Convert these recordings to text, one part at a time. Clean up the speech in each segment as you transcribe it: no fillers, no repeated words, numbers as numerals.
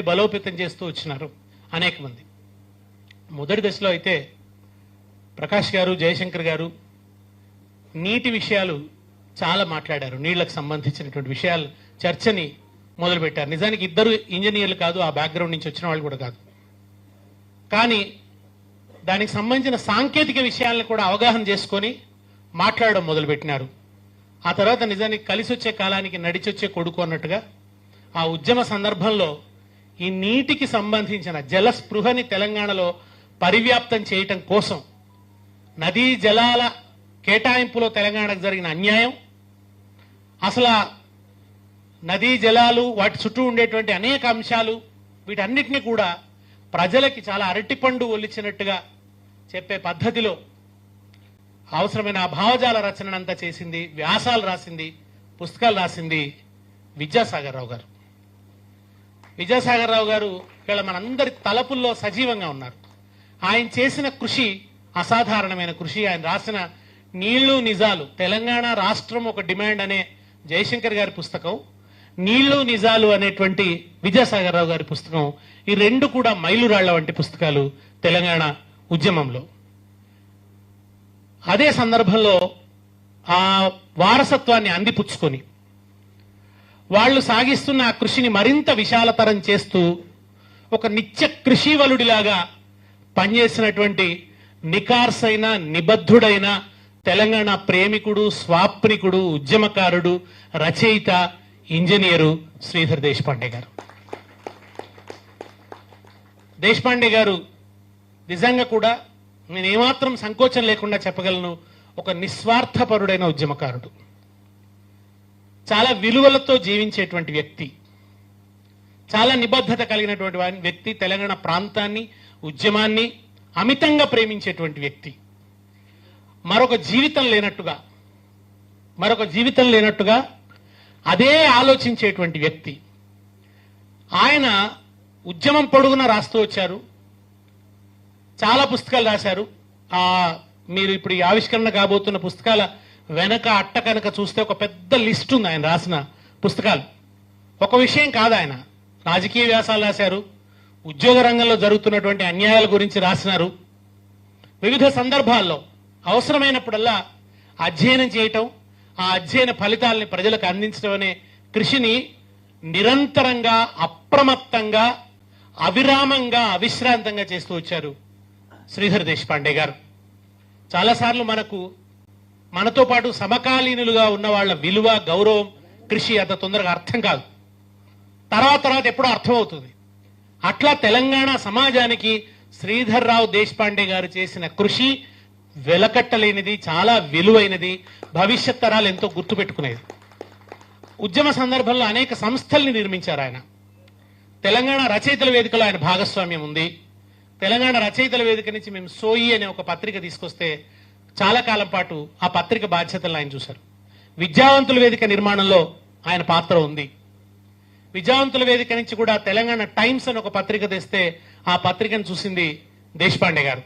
బలోపేతం చేస్తూ వచ్చినారు అనేక మంది. మొదటి దశలో అయితే ప్రకాష్ గారు, జయశంకర్ గారు నీటి విషయాలు చాలా మాట్లాడారు. నీళ్లకు సంబంధించినటువంటి విషయాలు చర్చని మొదలుపెట్టారు. నిజానికి ఇద్దరు ఇంజనీర్లు కాదు, ఆ బ్యాక్గ్రౌండ్ నుంచి వచ్చిన వాళ్ళు కూడా కాదు. కానీ దానికి సంబంధించిన సాంకేతిక విషయాలను కూడా అవగాహన చేసుకొని మాట్లాడడం మొదలుపెట్టినారు. ఆ తర్వాత నిజానికి కలిసి వచ్చే కాలానికి నడిచొచ్చే కొడుకు అన్నట్టుగా ఆ ఉద్యమ సందర్భంలో ఈ నీటికి సంబంధించిన జల స్పృహని తెలంగాణలో పరివ్యాప్తం చేయటం కోసం నదీ జలాల కేటాయింపులో తెలంగాణకు జరిగిన అన్యాయం, అసలు నదీ జలాలు వాటి చుట్టూ ఉండేటువంటి అనేక అంశాలు వీటన్నిటినీ కూడా ప్రజలకి చాలా అరటిపండు ఒలిచినట్టుగా చెప్పే పద్ధతిలో అవసరమైన ఆ భావజాల రచనంతా చేసింది, వ్యాసాలు రాసింది, పుస్తకాలు రాసింది విద్యాసాగర్ రావు గారు. విద్యాసాగర్ రావు గారు ఇక్కడ మనందరి తలపుల్లో సజీవంగా ఉన్నారు. ఆయన చేసిన కృషి అసాధారణమైన కృషి. ఆయన రాసిన నీళ్లు నిజాలు, తెలంగాణ రాష్ట్రం ఒక డిమాండ్ అనే జయశంకర్ గారి పుస్తకం, నీళ్లు నిజాలు అనేటువంటి విద్యాసాగర్ రావు గారి పుస్తకం, ఈ రెండు కూడా మైలురాళ్ల వంటి పుస్తకాలు తెలంగాణ ఉద్యమంలో. అదే సందర్భంలో ఆ వారసత్వాన్ని అందిపుచ్చుకొని వాళ్ళు సాగిస్తున్న ఆ కృషిని మరింత విశాలతరం చేస్తూ ఒక నిత్య కృషివలుడిలాగా పనిచేసినటువంటి నికార్సైన నిబద్ధుడైన తెలంగాణ ప్రేమికుడు, స్వాప్నికుడు, ఉద్యమకారుడు, రచయిత, ఇంజనీరు శ్రీధర్ దేశపాండే గారు. దేశపాండే గారు నిజంగా కూడా నేను ఏమాత్రం సంకోచం లేకుండా చెప్పగలను, ఒక నిస్వార్థపరుడైన ఉద్యమకారుడు, చాలా విలువలతో జీవించేటువంటి వ్యక్తి, చాలా నిబద్ధత కలిగినటువంటి వ్యక్తి, తెలంగాణ ప్రాంతాన్ని, ఉద్యమాన్ని అమితంగా ప్రేమించేటువంటి వ్యక్తి, మరొక జీవితం లేనట్టుగా అదే ఆలోచించేటువంటి వ్యక్తి. ఆయన ఉద్యమం పొడుగున రాస్తూ వచ్చారు, చాలా పుస్తకాలు రాశారు. మీరు ఇప్పుడు ఈ ఆవిష్కరణ కాబోతున్న పుస్తకాల వెనక అట్ట కనుక చూస్తే ఒక పెద్ద లిస్ట్ ఉంది ఆయన రాసిన పుస్తకాలు. ఒక విషయం కాదు, ఆయన రాజకీయ వ్యాసాలు రాశారు, ఉద్యోగ రంగంలో జరుగుతున్నటువంటి అన్యాయాల గురించి రాసినారు. వివిధ సందర్భాల్లో అవసరమైనప్పుడల్లా అధ్యయనం చేయటం, ఆ అధ్యయన ఫలితాలని ప్రజలకు అందించడం అనే కృషిని నిరంతరంగా, అప్రమత్తంగా, అవిరామంగా, అవిశ్రాంతంగా చేస్తూ వచ్చారు శ్రీధర్ దేశపాండే గారు. చాలాసార్లు మనతో పాటు సమకాలీనులుగా ఉన్న వాళ్ళ విలువ, గౌరవం, కృషి అంత తొందరగా అర్థం కాదు, తర్వాత ఎప్పుడో అర్థమవుతుంది. అట్లా తెలంగాణ సమాజానికి శ్రీధర్ రావు దేశపాండే గారు చేసిన కృషి వెలకట్టలేనిది, చాలా విలువైనది, భవిష్యత్ తరాలు ఎంతో గుర్తుపెట్టుకునేది. ఉద్యమ సందర్భంలో అనేక సంస్థల్ని నిర్మించారు ఆయన. తెలంగాణ రచయితల వేదికలో ఆయన భాగస్వామ్యం ఉంది. తెలంగాణ రచయితల వేదిక నుంచి మేము సోయి అనే ఒక పత్రిక తీసుకొస్తే చాలా కాలం పాటు ఆ పత్రిక బాధ్యతలను ఆయన చూశారు. విద్యావంతుల వేదిక నిర్మాణంలో ఆయన పాత్ర ఉంది. విద్యావంతుల వేదిక నుంచి కూడా తెలంగాణ టైమ్స్ అని ఒక పత్రిక తెస్తే ఆ పత్రికను చూసింది దేశపాండే గారు.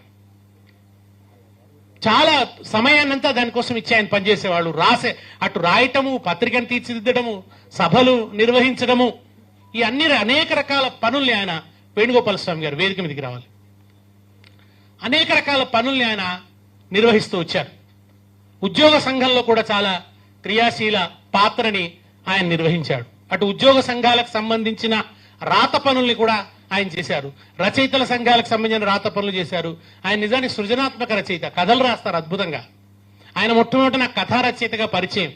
చాలా సమయాన్నంతా దానికోసం ఇచ్చి ఆయన పనిచేసేవాళ్ళు. అటు రాయటము, పత్రికను తీర్చిదిద్దడము, సభలు నిర్వహించడము, ఈ అన్ని అనేక రకాల పనుల్ని ఆయన, వేణుగోపాల స్వామి గారు వేదిక మీదకి రావాలి, అనేక రకాల పనుల్ని ఆయన నిర్వహిస్తూ వచ్చారు. ఉద్యోగ సంఘంలో కూడా చాలా క్రియాశీల పాత్రని ఆయన నిర్వహించాడు. అటు ఉద్యోగ సంఘాలకు సంబంధించిన రాత పనుల్ని కూడా ఆయన చేశారు, రచయితల సంఘాలకు సంబంధించిన రాత పనులు చేశారు. ఆయన నిజానికి సృజనాత్మక రచయిత, కథలు రాస్తారు అద్భుతంగా. ఆయన మొట్టమొదటి నాకు కథా రచయితగా పరిచయం.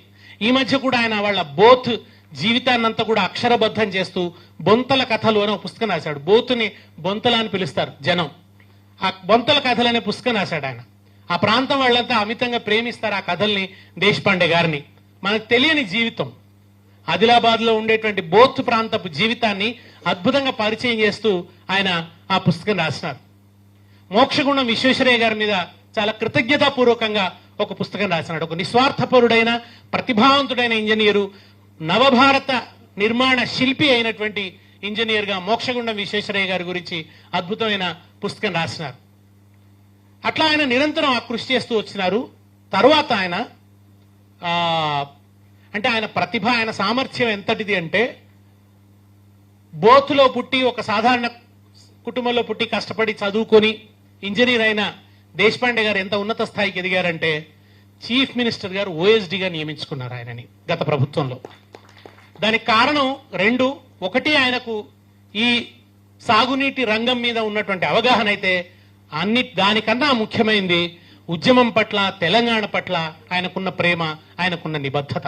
ఈ మధ్య కూడా ఆయన వాళ్ళ బోత్ జీవితాన్నంతా కూడా అక్షరబద్ధం చేస్తూ బొంతల కథలు అనే ఒక పుస్తకం రాశాడు. బోతుని బొంతల అని పిలుస్తారు జనం. ఆ బొంతల కథలు అనే పుస్తకం రాశాడు ఆయన. ఆ ప్రాంతం వాళ్ళంతా అమితంగా ప్రేమిస్తారు ఆ కథల్ని, దేశపాండే గారిని. మనకు తెలియని జీవితం, ఆదిలాబాద్ లో ఉండేటువంటి బోత్ ప్రాంతపు జీవితాన్ని అద్భుతంగా పరిచయం చేస్తూ ఆయన ఆ పుస్తకం రాసినారు. మోక్షగుండం విశ్వేశ్వరయ్య గారి మీద చాలా కృతజ్ఞతాపూర్వకంగా ఒక పుస్తకం రాసినాడు. ఒక నిస్వార్థపరుడైన, ప్రతిభావంతుడైన ఇంజనీరు, నవభారత నిర్మాణ శిల్పి అయినటువంటి ఇంజనీర్ గా మోక్షగుండం విశ్వేశ్వరయ్య గారి గురించి అద్భుతమైన పుస్తకం రాసినారు. అట్లా ఆయన నిరంతరం ఆ కృషి చేస్తూ వచ్చినారు. తర్వాత ఆయన ఆయన ప్రతిభ, ఆయన సామర్థ్యం ఎంతటిది అంటే బోత్లో పుట్టి ఒక సాధారణ కుటుంబంలో పుట్టి కష్టపడి చదువుకొని ఇంజనీర్ అయిన దేశపాండే గారు ఎంత ఉన్నత స్థాయికి ఎదిగారంటే చీఫ్ మినిస్టర్ గారు ఓఎస్డీగా నియమించుకున్నారు ఆయనని గత ప్రభుత్వంలో. దానికి కారణం రెండు. ఒకటి, ఆయనకు ఈ సాగునీటి రంగం మీద ఉన్నటువంటి అవగాహన అయితే దానికన్నా ముఖ్యమైనది ఉద్యమం పట్ల, తెలంగాణ పట్ల ఆయనకున్న ప్రేమ, ఆయనకున్న నిబద్ధత.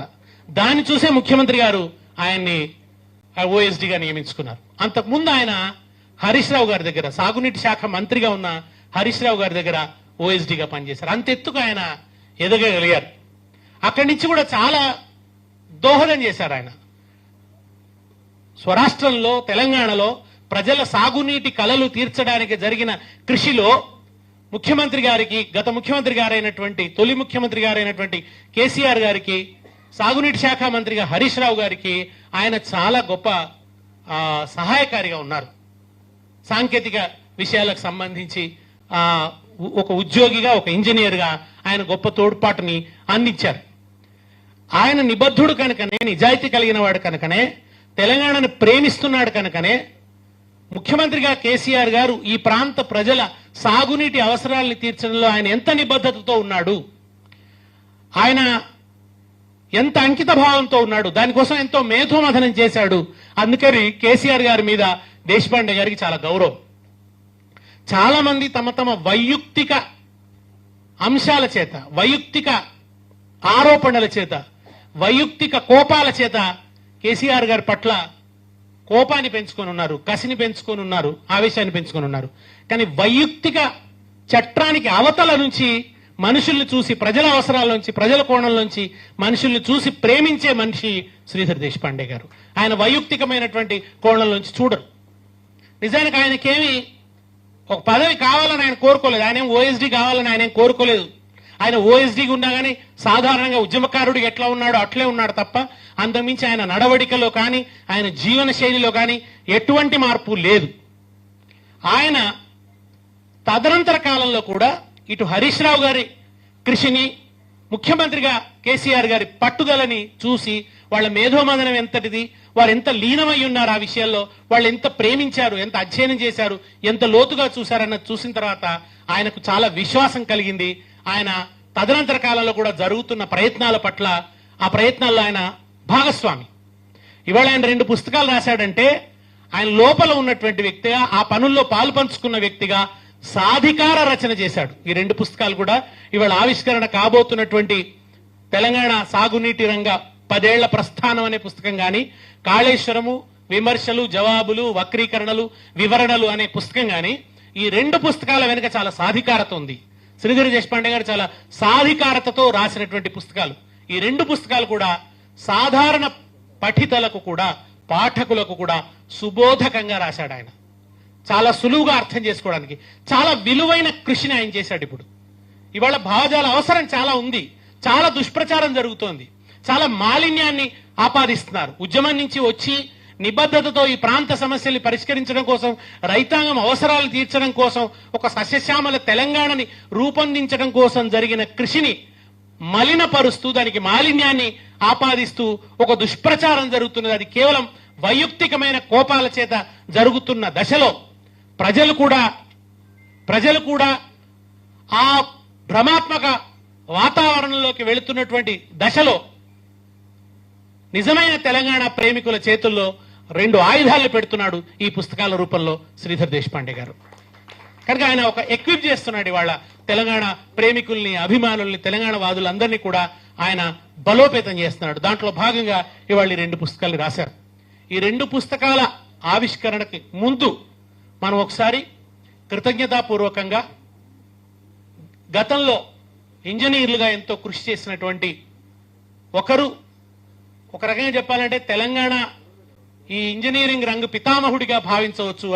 దాన్ని చూసే ముఖ్యమంత్రి గారు ఆయన్ని ఓఎస్డీగా నియమించుకున్నారు. అంతకుముందు ఆయన హరీష్ రావు గారి దగ్గర, సాగునీటి శాఖ మంత్రిగా ఉన్న హరీష్ రావు గారి దగ్గర ఓఎస్డీగా పనిచేశారు. అంతెత్తుకు ఆయన ఎదగగలిగారు. అక్కడి నుంచి కూడా చాలా దోహదం చేశారు ఆయన. స్వరాష్ట్రంలో, తెలంగాణలో ప్రజల సాగునీటి కలలు తీర్చడానికి జరిగిన కృషిలో ముఖ్యమంత్రి గారికి, గత ముఖ్యమంత్రి గారైనటువంటి, తొలి ముఖ్యమంత్రి గారైనటువంటి కేసీఆర్ గారికి, సాగునీటి శాఖ మంత్రిగా హరీష్ రావు గారికి ఆయన చాలా గొప్ప సహాయకారిగా ఉన్నారు. సాంకేతిక విషయాలకు సంబంధించి ఒక ఉద్యోగిగా, ఒక ఇంజనీర్గా ఆయన గొప్ప తోడ్పాటుని అందించారు. ఆయన నిబద్ధుడు కనుకనే, నిజాయితీ కలిగిన వాడు కనుకనే, తెలంగాణను ప్రేమిస్తున్నాడు కనుకనే ముఖ్యమంత్రిగా కేసీఆర్ గారు ఈ ప్రాంత ప్రజల సాగునీటి అవసరాలను తీర్చడంలో ఆయన ఎంత నిబద్ధతతో ఉన్నాడు, ఆయన ఎంత అంకిత భావంతో ఉన్నాడు, దానికోసం ఎంతో మేధోమథనం చేశాడు. అందుకని కేసీఆర్ గారి మీద దేశపాండే గారికి చాలా గౌరవం. చాలా మంది తమ తమ వైయక్తిక అంశాల చేత, వైయక్తిక ఆరోపణల చేత, వైయక్తిక కోపాల చేత కేసీఆర్ గారి పట్ల కోపాన్ని పెంచుకొని ఉన్నారు, కసిని పెంచుకొని ఉన్నారు, ఆవేశాన్ని పెంచుకొని ఉన్నారు. కానీ వైయక్తిక చట్టానికి అవతల నుంచి మనుషుల్ని చూసి, ప్రజల అవసరాల నుంచి, ప్రజల కోణం నుంచి మనుషుల్ని చూసి ప్రేమించే మనిషి శ్రీధర్ దేశపాండే గారు. ఆయన వైయక్తికమైనటువంటి కోణం నుంచి చూడరు. నిజానికి ఆయనకేమి ఒక పదవి కావాలని ఆయన కోరుకోలేదు. ఆయన ఓఎస్డీ కావాలని ఆయన కోరుకోలేదు. ఆయన ఓఎస్డీగా ఉన్నా కానీ సాధారణంగా ఉద్యమకారుడికి ఎట్లా ఉన్నాడో అట్లే ఉన్నాడు తప్ప అంతకుమించి ఆయన నడవడికలో కానీ, ఆయన జీవన శైలిలో కానీ ఎటువంటి మార్పు లేదు. ఆయన తదనంతర కాలంలో కూడా ఇటు హరీష్ రావు గారి కృషిని, ముఖ్యమంత్రిగా కేసీఆర్ గారి పట్టుదలని చూసి వాళ్ళ మేధోమదనం ఎంతటిది, వారు ఎంత లీనమై ఉన్నారు ఆ విషయాల్లో, వాళ్ళు ఎంత ప్రేమించారు, ఎంత అధ్యయనం చేశారు, ఎంత లోతుగా చూశారన్నది చూసిన తర్వాత ఆయనకు చాలా విశ్వాసం కలిగింది. ఆయన తదనంతర కాలంలో కూడా జరుగుతున్న ప్రయత్నాల పట్ల, ఆ ప్రయత్నాల్లో ఆయన భాగస్వామి. ఇవాళ ఆయన 2 పుస్తకాలు రాశాడంటే ఆయన లోపల ఉన్నటువంటి వ్యక్తిగా, ఆ పనుల్లో పాలు పంచుకున్న వ్యక్తిగా సాధికార రచన చేశాడు. ఈ 2 పుస్తకాలు కూడా ఇవాళ ఆవిష్కరణ కాబోతున్నటువంటి తెలంగాణ సాగునీటి రంగ 10 ఏళ్ల ప్రస్థానం అనే పుస్తకం కానీ, కాళేశ్వరము విమర్శలు, జవాబులు, వక్రీకరణలు, వివరణలు అనే పుస్తకం కానీ, ఈ 2 పుస్తకాల వెనుక చాలా సాధికారత ఉంది. శ్రీధర్ దేశపాండే గారు చాలా సాధికారతతో రాసినటువంటి పుస్తకాలు. ఈ 2 పుస్తకాలు కూడా సాధారణ పఠితలకు కూడా, పాఠకులకు కూడా సుబోధకంగా రాశాడు ఆయన. చాలా సులువుగా అర్థం చేసుకోవడానికి చాలా విలువైన కృషిని ఆయన చేశాడు. ఇప్పుడు ఇవాళ భావజాల అవసరం చాలా ఉంది. చాలా దుష్ప్రచారం జరుగుతోంది. చాలా మాలిన్యాన్ని ఆపాదిస్తున్నారు. ఉద్యమం నుంచి వచ్చి నిబద్ధతతో ఈ ప్రాంత సమస్యల్ని పరిష్కరించడం కోసం, రైతాంగం అవసరాలు తీర్చడం కోసం, ఒక సస్యశ్యామల తెలంగాణని రూపొందించడం కోసం జరిగిన కృషిని మలినపరుస్తూ, దానికి మాలిన్యాన్ని ఆపాదిస్తూ ఒక దుష్ప్రచారం జరుగుతున్నది. అది కేవలం వైయక్తికమైన కోపాల చేత జరుగుతున్న దశలో ప్రజలు కూడా ఆ భ్రమాత్మక వాతావరణంలోకి వెళుతున్నటువంటి దశలో నిజమైన తెలంగాణ ప్రేమికుల చేతుల్లో 2 ఆయుధాలు పెడుతున్నాడు ఈ పుస్తకాల రూపంలో శ్రీధర్ దేశపాండే గారు. కనుక ఆయన ఒక ఎక్విప్ చేస్తున్నాడు ఇవాళ తెలంగాణ ప్రేమికుల్ని, అభిమానుల్ని, తెలంగాణ వాదులందరినీ కూడా ఆయన బలోపేతం చేస్తున్నాడు. దాంట్లో భాగంగా ఇవాళ ఈ 2 పుస్తకాలు రాశారు. ఈ 2 పుస్తకాల ఆవిష్కరణకి ముందు మనం ఒకసారి కృతజ్ఞతాపూర్వకంగా గతంలో ఇంజనీర్లుగా ఎంతో కృషి చేసినటువంటి ఒకరు, ఒక రకంగా చెప్పాలంటే తెలంగాణ ఈ ఇంజనీరింగ్ రంగ పితామహుడిగా భావించవచ్చు